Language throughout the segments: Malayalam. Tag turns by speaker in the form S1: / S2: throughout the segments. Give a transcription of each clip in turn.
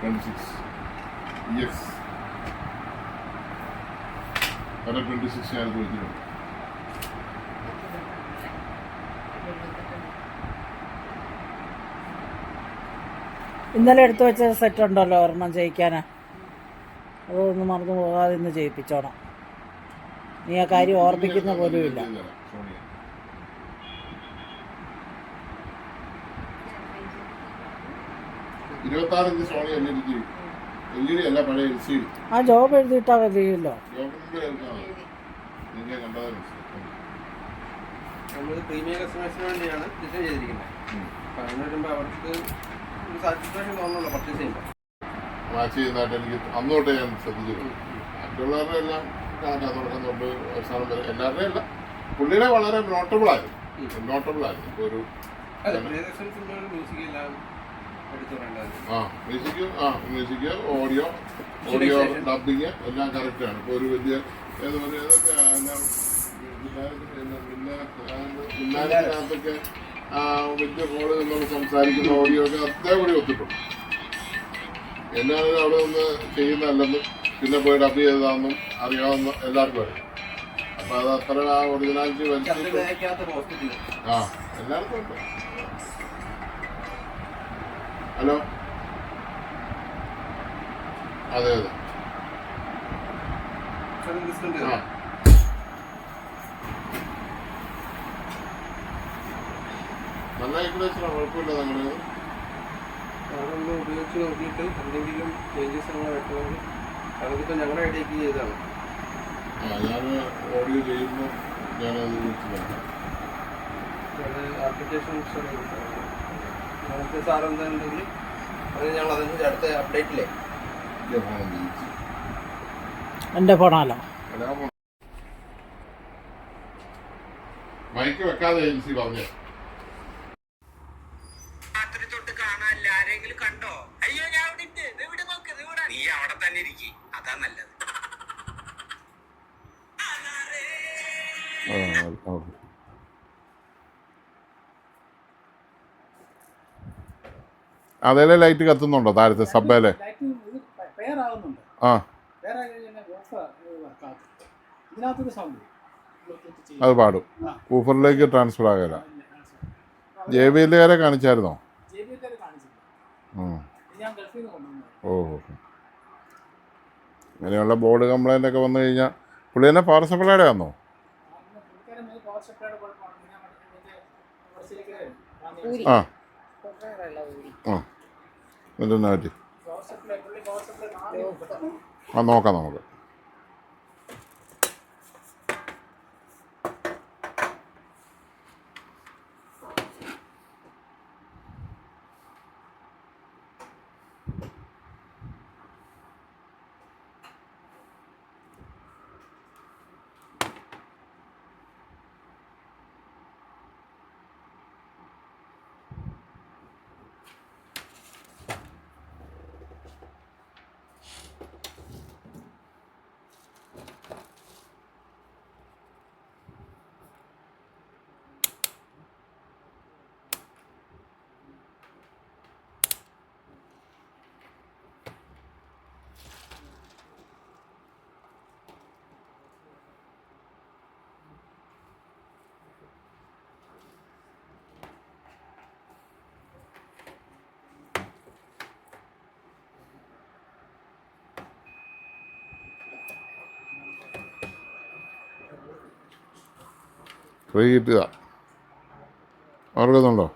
S1: 26 EX അവിടെ 26 ഞാൻ ചോദിച്ചിട്ടുണ്ട്.
S2: ഇന്നലെ എടുത്തു വെച്ച സെറ്റ് ഉണ്ടല്ലോ ഒരെണ്ണം ചെയ്യിക്കാനാ, അതൊന്നും മറന്നു പോകാതെ ഇന്ന് ചെയ്യിപ്പിച്ചോണം. നീ ആ കാര്യം ഓർമ്മിക്കുന്ന പോലും ഇല്ല.
S1: 26 ഇഞ്ച് സോണി LED അല്ല, പഴയ LCD.
S2: ആ ജോബ് എഴുതിയിട്ടാ മതിയല്ലോ.
S3: നമ്മൾ പ്രീമിയം കസ്റ്റമേഴ്സിന് വേണ്ടിയാണ് ഡിസൈൻ ചെയ്തിരിക്കുന്നത്. അപ്പം അങ്ങനെ വരുമ്പോൾ അവർക്ക് ഒരു സാറ്റിസ്ഫാക്ഷൻ തോന്നുന്നുള്ളൂ പർച്ചേസ് ചെയ്യുമ്പോൾ.
S1: മാച്ച് ചെയ്യുന്നതായിട്ട് എനിക്ക് അന്ന് തൊട്ടേ ഞാൻ ശ്രദ്ധിച്ചിരുന്നു. മറ്റുള്ളവരുടെ എല്ലാം തുടക്കം തൊട്ട് അവസാനം വരെ എല്ലാവരുടെയും അല്ല, പുള്ളിയുടെ വളരെ നോട്ടബിളായിരുന്നു. ഇപ്പോൾ ഒരു
S3: മ്യൂസിക് എല്ലാം
S1: മ്യൂസിക് ഓഡിയോ ഡബിങ് എല്ലാം കറക്റ്റാണ്. ഇപ്പോൾ ഒരു വലിയ പിന്നാലത്തിനകത്തൊക്കെ വലിയ കോള് നമ്മൾ സംസാരിക്കുന്ന ഓഡിയോ ഒക്കെ അതേപടി ഒത്തിട്ടുണ്ട്. എന്നാലും അവിടെ നിന്ന് ചെയ്യുന്നതല്ലെന്നും പിന്നെ പോയി ഡബ് ചെയ്തതാണെന്നും അറിയാവുന്ന എല്ലാവർക്കും അറിയാം. അപ്പം അത് അത്ര ആ ഒറിജിനാലിറ്റി വലിച്ചിട്ട് എല്ലാവർക്കും ഉണ്ട്. ഹലോ, അതെ അതെ, ആ നല്ല ഏകദേശം കുഴപ്പമില്ല. ഞങ്ങൾ
S3: അതൊന്ന് ഉപയോഗിച്ച് നോക്കിയിട്ട് എന്തെങ്കിലും ചേഞ്ചസ് നമ്മൾ വെക്കണമെങ്കിൽ അതിപ്പോൾ ഞങ്ങളുടെ ഐഡിയക്ക് ചെയ്തതാണ്.
S1: ഞാൻ ഓഡിയോ ചെയ്യുമ്പോൾ ഞാനത് വിളിച്ചതാണ്.
S3: അത് ആപ്ലിക്കേഷൻ നമുക്ക് സാർ എന്തുണ്ടെങ്കിൽ അത് ഞങ്ങൾ അതിൻ്റെ അടുത്ത അപ്ഡേറ്റില്ലേ
S2: എൻ്റെ ഫോണാലോ
S1: മൈക്ക് വെക്കാതെ ഏജൻസി പറഞ്ഞു.
S4: ആരെങ്കിലും കണ്ടോ? അയ്യോ, ഞാൻ അവിടെ ഉണ്ട്. ഇവിടെ നോക്ക്, നീ അവിടെ തന്നെ ഇരിക്കും, അതാ നല്ലത്.
S1: അതേലെ ലൈറ്റ് കത്തുന്നുണ്ടോ താഴത്തെ സബ്ബേലെ? ആ അത് പാടും. ഊഫറിലേക്ക് ട്രാൻസ്ഫർ ആകില്ല. JBLകാരെ കാണിച്ചായിരുന്നോ? ഓ, അങ്ങനെയുള്ള ബോർഡ് കംപ്ലൈൻ്റ് ഒക്കെ വന്നു കഴിഞ്ഞാൽ പുള്ളി തന്നെ പവർ സപ്ലൈയുടെ ആണോ? ആ ആ എന്നിട്ടെന്നാ പറ്റി? ആ നോക്കാം നമുക്ക്. ഫ്രീ കിട്ടുക ഓർക്കുന്നുണ്ടോ?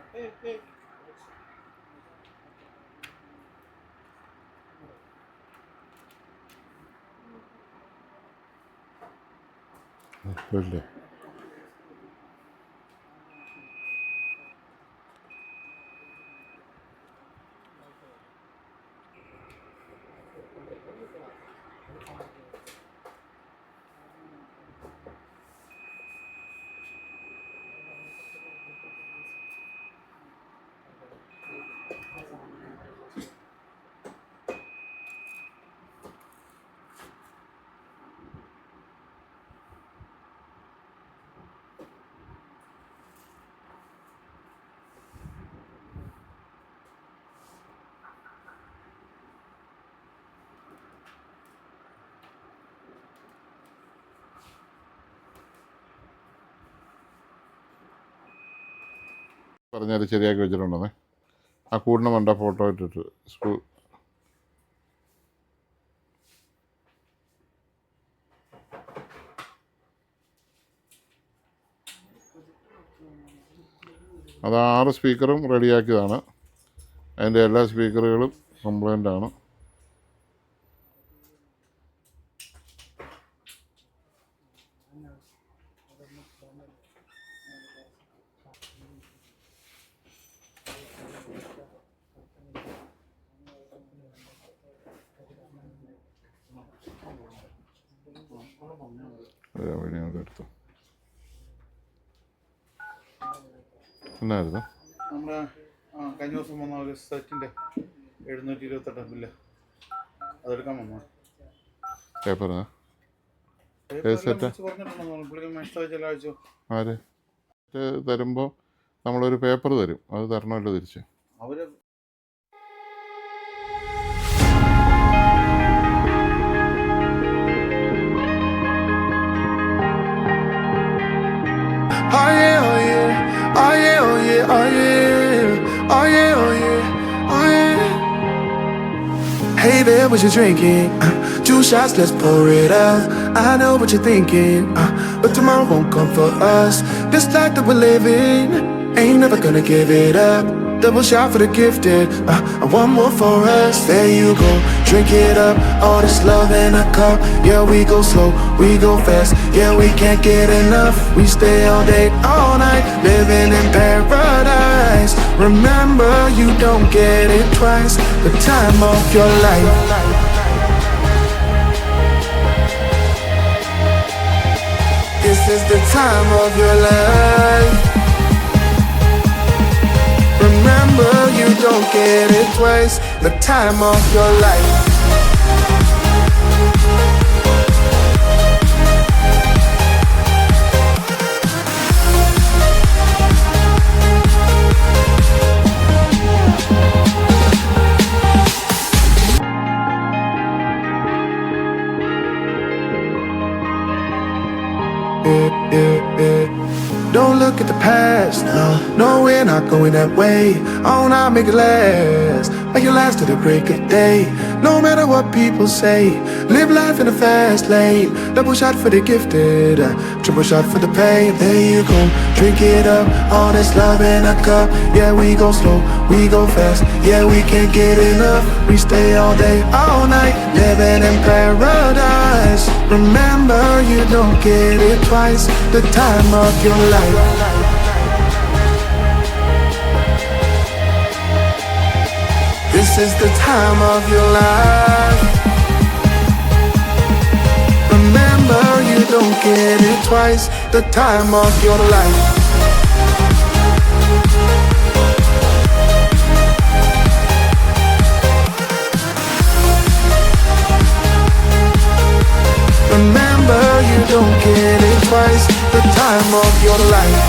S1: ഇല്ലേ? പറഞ്ഞാൽ ശരിയാക്കി വെച്ചിട്ടുണ്ടെന്നേ. ആ കൂടിന് മണ്ട ഫോട്ടോ ഇട്ടിട്ട് സ്കൂൾ അത് 6 സ്പീക്കറും റെഡിയാക്കിയതാണ്. അതിൻ്റെ എല്ലാ സ്പീക്കറുകളും കംപ്ലൈൻ്റ് ആണ്. എടുത്തു എന്നായിരുന്നു
S5: നമ്മുടെ കഴിഞ്ഞ ദിവസം വന്ന ഒരു സെറ്റിൻ്റെ 728 ബില്ല് അതെടുക്കാൻ വന്നോ?
S1: പേപ്പർ
S5: പറഞ്ഞിട്ടുണ്ടെന്ന് പുള്ളിക്ക് മെസ്സേജ് എല്ലാം അയച്ചു.
S1: ആര് തരുമ്പോൾ നമ്മളൊരു പേപ്പർ തരും, അത് തരണമല്ലോ തിരിച്ച്.
S5: അവര്
S6: Oh yeah, oh yeah, oh yeah, oh yeah, oh yeah, oh yeah, oh yeah, oh yeah. Hey there, what you drinking? 2 shots, let's pour it out. I know what you're thinking, but tomorrow won't come for us. This life that we're living, ain't never gonna give it up. Double shot for the gifted, and one more for us. There you go, drink it up. All this love in a cup. Yeah, we go slow, we go fast. Yeah, we can't get enough. We stay all day, all night, living in paradise. Remember, you don't get it twice. The time of your life. This is the time of your life. Remember, you don't get it twice. The time of your life. Don't look at the past, no, we're not going that way. Oh, now make it last, make it last to the break of day. No matter what people say, live life in a fast lane. Double shot for the gifted, triple shot for the pain. There you go, drink it up, all this love in a cup. Yeah, we go slow, we go fast. Yeah, we can't get enough. We stay all day, all night, living in paradise. Remember, you don't get it twice. The time of your life. This is the time of your life. Remember, you don't get it twice. The time of your life. Remember, you don't get it twice. The time of your life.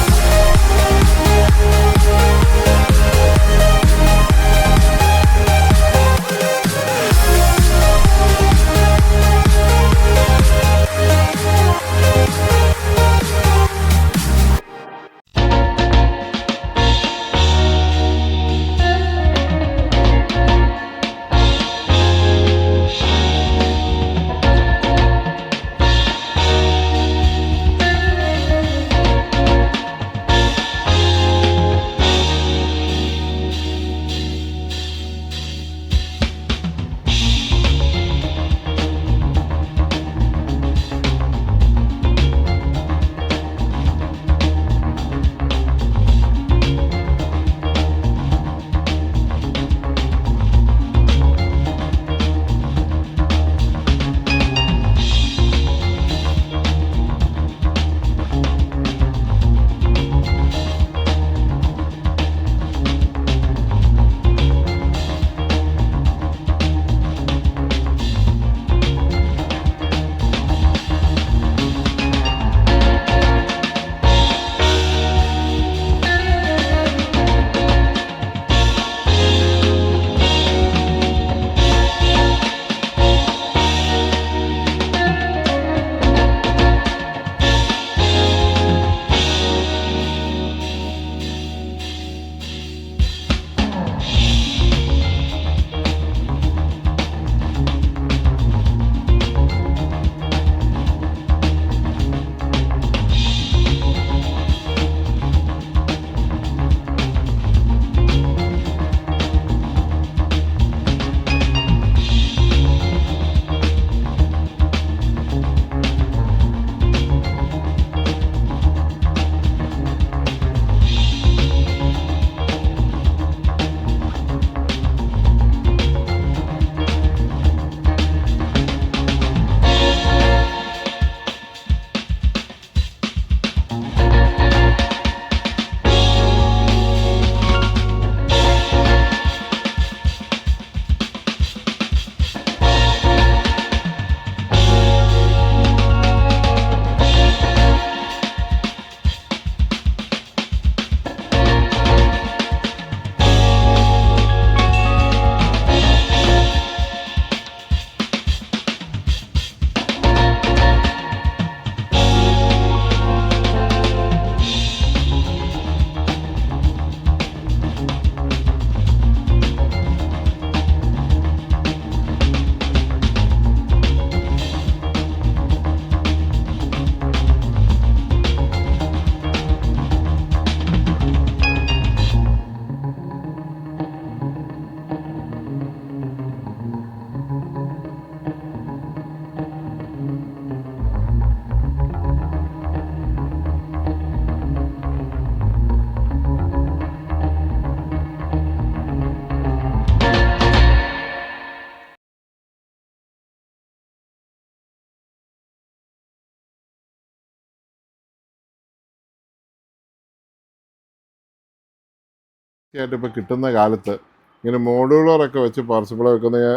S1: ആയിട്ട് ഇപ്പോൾ കിട്ടുന്ന കാലത്ത് ഇങ്ങനെ മോഡുലറൊക്കെ വെച്ച് പവർ സപ്ലൈ വെക്കുന്ന ഞാൻ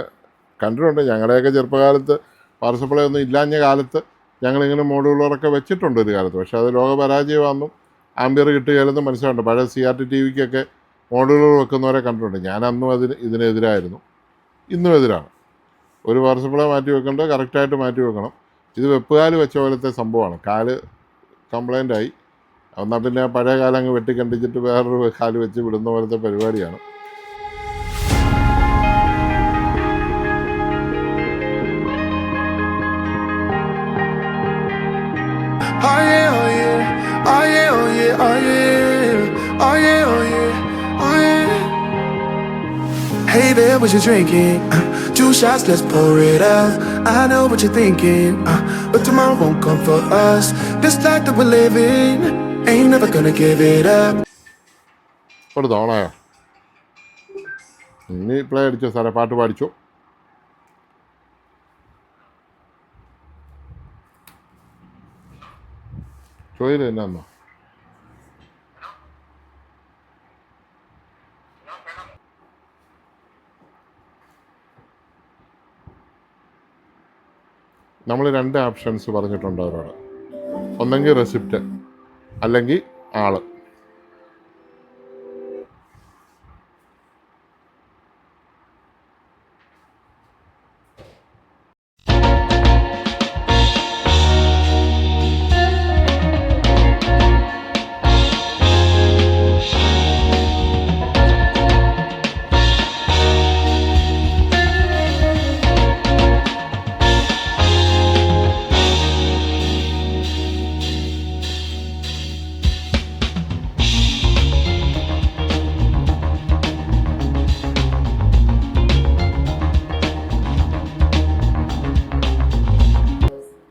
S1: കണ്ടിട്ടുണ്ട്. ഞങ്ങളുടെയൊക്കെ ചെറുപ്പകാലത്ത് പവർ സപ്ലൈ ഒന്നും ഇല്ലാഞ്ഞ കാലത്ത് ഞങ്ങളിങ്ങനെ മോഡുലറൊക്കെ വെച്ചിട്ടുണ്ട് ഒരു കാലത്ത്. പക്ഷേ അത് ലോകപരാജയമാണെന്നും ആംബിയർ കിട്ടുകയില്ലെന്നും മനസ്സിലുണ്ട്. പഴയ CRT TV-ക്കൊക്കെ മോഡുലർ വെക്കുന്നവരെ കണ്ടിട്ടുണ്ട്. ഞാൻ അന്നും ഇതിനെതിരായിരുന്നു, ഇന്നും എതിരാണ്. ഒരു പവർ സപ്ലൈ മാറ്റി വെക്കേണ്ടത് കറക്റ്റായിട്ട് മാറ്റി വെക്കണം. ഇത് വെപ്പുകാല് വെച്ച പോലത്തെ സംഭവമാണ്. കാല് കംപ്ലൈൻ്റ് ആയി, എന്നാൽ പിന്നെ പഴയ കാലം അങ്ങ് വെട്ടിക്കണ്ടിച്ചിട്ട് വേറൊരു കാല് വെച്ച് വിടുന്ന പോലത്തെ പരിപാടിയാണ്.
S6: Oh yeah, oh yeah, oh yeah, oh yeah, oh yeah, oh yeah, oh yeah, oh yeah. Hey there, what you drinking? 2 shots, let's pour it out. I know what you're thinking, but tomorrow won't come for us. This life that we're living, ain't never gonna give it up.
S1: ഒരു തവണയോ ഇനി പ്ലേ അടിച്ചോ സാറേ, പാട്ട് പാടിച്ചോ. ചോയില് എന്നാന്നോ നമ്മൾ 2 ഓപ്ഷൻസ് പറഞ്ഞിട്ടുണ്ട് അവരോട്. ഒന്നെങ്കിൽ റെസിപ്റ്റ് അല്ലെങ്കിൽ ആള്.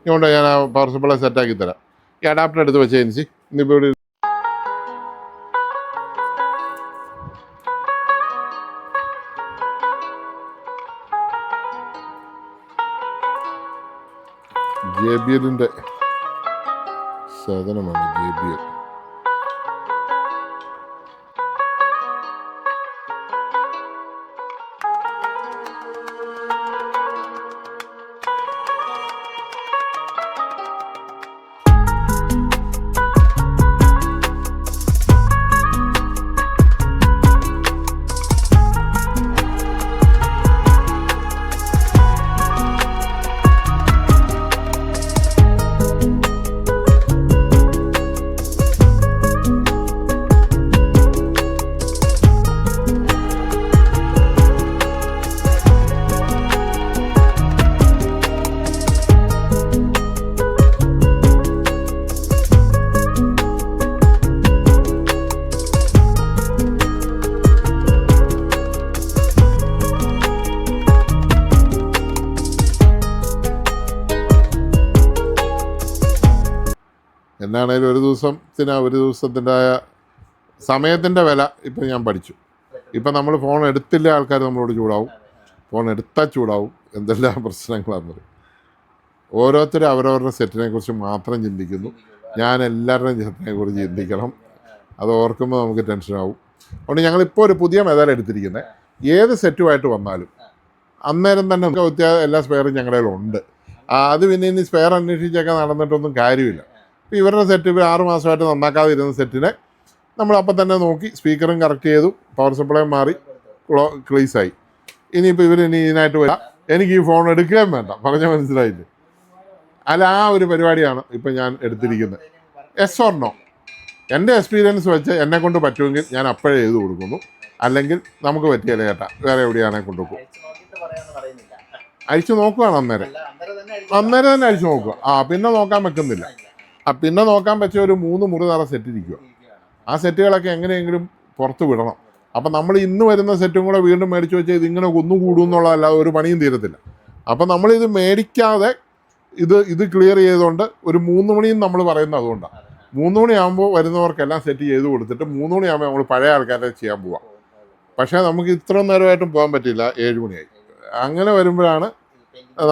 S1: ഇതുകൊണ്ട് ഞാൻ ആ പവർ സപ്ലൈ സെറ്റാക്കി തരാം. ഈ അഡാപ്റ്റർ എടുത്ത് വെച്ച് എനിക്ക് ഇന്നിപ്പോൾ ഇവിടെ JBL-ൻ്റെ സാധനമാണ്. JBL എന്നാണേലും ഒരു ദിവസത്തിൻ്റെതായ സമയത്തിൻ്റെ വില ഇപ്പം ഞാൻ പഠിച്ചു. ഇപ്പം നമ്മൾ ഫോൺ എടുത്തില്ല ആൾക്കാർ നമ്മളോട് ചൂടാവും, ഫോൺ എടുത്താൽ ചൂടാവും, എന്തെല്ലാം പ്രശ്നങ്ങളാണെന്ന് പറയും. ഓരോരുത്തരും അവരവരുടെ സെറ്റിനെ കുറിച്ച് മാത്രം ചിന്തിക്കുന്നു. ഞാൻ എല്ലാവരുടെയും സെറ്റിനെ കുറിച്ച് ചിന്തിക്കണം. അത് ഓർക്കുമ്പോൾ നമുക്ക് ടെൻഷനാവും. അതുകൊണ്ട് ഞങ്ങളിപ്പോൾ ഒരു പുതിയ മെതഡ് എടുത്തിരിക്കുന്നത്, ഏത് സെറ്റുമായിട്ട് വന്നാലും അന്നേരം തന്നെ എല്ലാ സ്പെയറും ഞങ്ങളുടെ ഉണ്ട്. അത് പിന്നെ ഇനി സ്പെയർ അന്വേഷിച്ചൊക്കെ നടന്നിട്ടൊന്നും കാര്യമില്ല. ഇപ്പോൾ ഇവരുടെ സെറ്റ് 6 മാസമായിട്ട് നന്നാക്കാതിരുന്ന സെറ്റിനെ നമ്മൾ അപ്പം തന്നെ നോക്കി സ്പീക്കറും കറക്റ്റ് ചെയ്തു, പവർ സപ്ലൈ മാറി, ക്ലീസായി. ഇനിയിപ്പോൾ ഇനി ഇതിനായിട്ട് വരാം, എനിക്ക് ഈ ഫോൺ എടുക്കുകയും വേണ്ട, പറഞ്ഞാൽ മനസ്സിലായില്ലേ? അല്ല, ആ ഒരു പരിപാടിയാണ് ഇപ്പം ഞാൻ എടുത്തിരിക്കുന്നത്. യെസ് ഓർ നോ, എൻ്റെ എക്സ്പീരിയൻസ് വെച്ച് എന്നെ കൊണ്ട് പറ്റുമെങ്കിൽ ഞാൻ അപ്പോഴേ ചെയ്ത് കൊടുക്കുന്നു. അല്ലെങ്കിൽ നമുക്ക് പറ്റിയല്ലേ ചേട്ടാ, വേറെ എവിടെയാണെങ്കിൽ കൊണ്ടുപോകും. അഴിച്ചു നോക്കുകയാണ് അന്നേരം തന്നെ അഴിച്ചു നോക്കുക. പിന്നെ നോക്കാൻ വെക്കുന്നില്ല. പിന്നെ നോക്കാൻ പറ്റിയ ഒരു 3 മുറി നിറ സെറ്റ് ഇരിക്കുക. ആ സെറ്റുകളൊക്കെ എങ്ങനെയെങ്കിലും പുറത്ത് വിടണം. അപ്പം നമ്മൾ ഇന്ന് വരുന്ന സെറ്റും കൂടെ വീണ്ടും മേടിച്ച് വെച്ചാൽ ഇതിങ്ങനെ കൂടും എന്നുള്ളതല്ലാതെ ഒരു പണിയും തീരത്തില്ല. അപ്പം നമ്മളിത് മേടിക്കാതെ ഇത് ക്ലിയർ ചെയ്തുകൊണ്ട് ഒരു 3 മണിയും നമ്മൾ പറയുന്നത് അതുകൊണ്ടാണ്. 3 മണിയാകുമ്പോൾ വരുന്നവർക്കെല്ലാം സെറ്റ് ചെയ്ത് കൊടുത്തിട്ട് 3 മണിയാകുമ്പോൾ നമ്മൾ പഴയ ആൾക്കാരെ ചെയ്യാൻ പോവാം. പക്ഷേ നമുക്ക് ഇത്ര നേരമായിട്ടും പോകാൻ പറ്റില്ല, 7 മണിയായി. അങ്ങനെ വരുമ്പോഴാണ്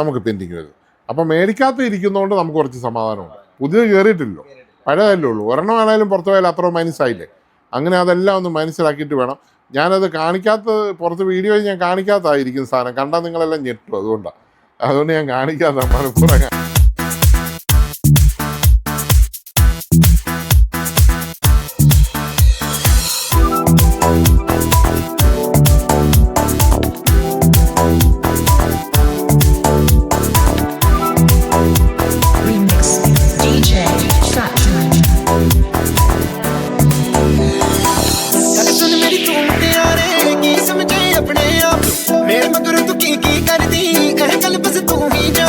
S1: നമുക്ക് പെൻഡിങ് വരുന്നത്. അപ്പം മേടിക്കാത്ത ഇരിക്കുന്നതുകൊണ്ട് നമുക്ക് കുറച്ച് സമാധാനമുണ്ട്. പുതിയത് കയറിയിട്ടില്ലല്ലോ, പഴയതല്ലേ ഉള്ളൂ. ഒരെണ്ണം വേണേലും പുറത്ത് പോയാൽ അത്ര മൈനസ് ആയില്ലേ. അങ്ങനെ അതെല്ലാം ഒന്ന് മനസ്സിലാക്കിയിട്ട് വേണം. ഞാനത് പുറത്ത് വീഡിയോയിൽ ഞാൻ കാണിക്കാത്തതായിരിക്കും സാധനം. കണ്ടാൽ നിങ്ങളെല്ലാം ഞെട്ടും. അതുകൊണ്ട് ഞാൻ കാണിക്കാത്ത മനപ്പുറം.
S7: Remix DJ Saturn.
S8: ਗੱਲ ਸੁਣ ਮੇਰੀ ਤੂੰ ਮੁਟਿਆਰੇ ਕੀ ਸਮਝੇ ਆਪਣੇ ਆਪ ਮੇਰੇ ਮਗਰ ਤੂੰ ਕੀ ਕਰਦੀ ਇਹ ਗੱਲ ਬਸ ਤੂੰ ਹੀ ਜਾਣ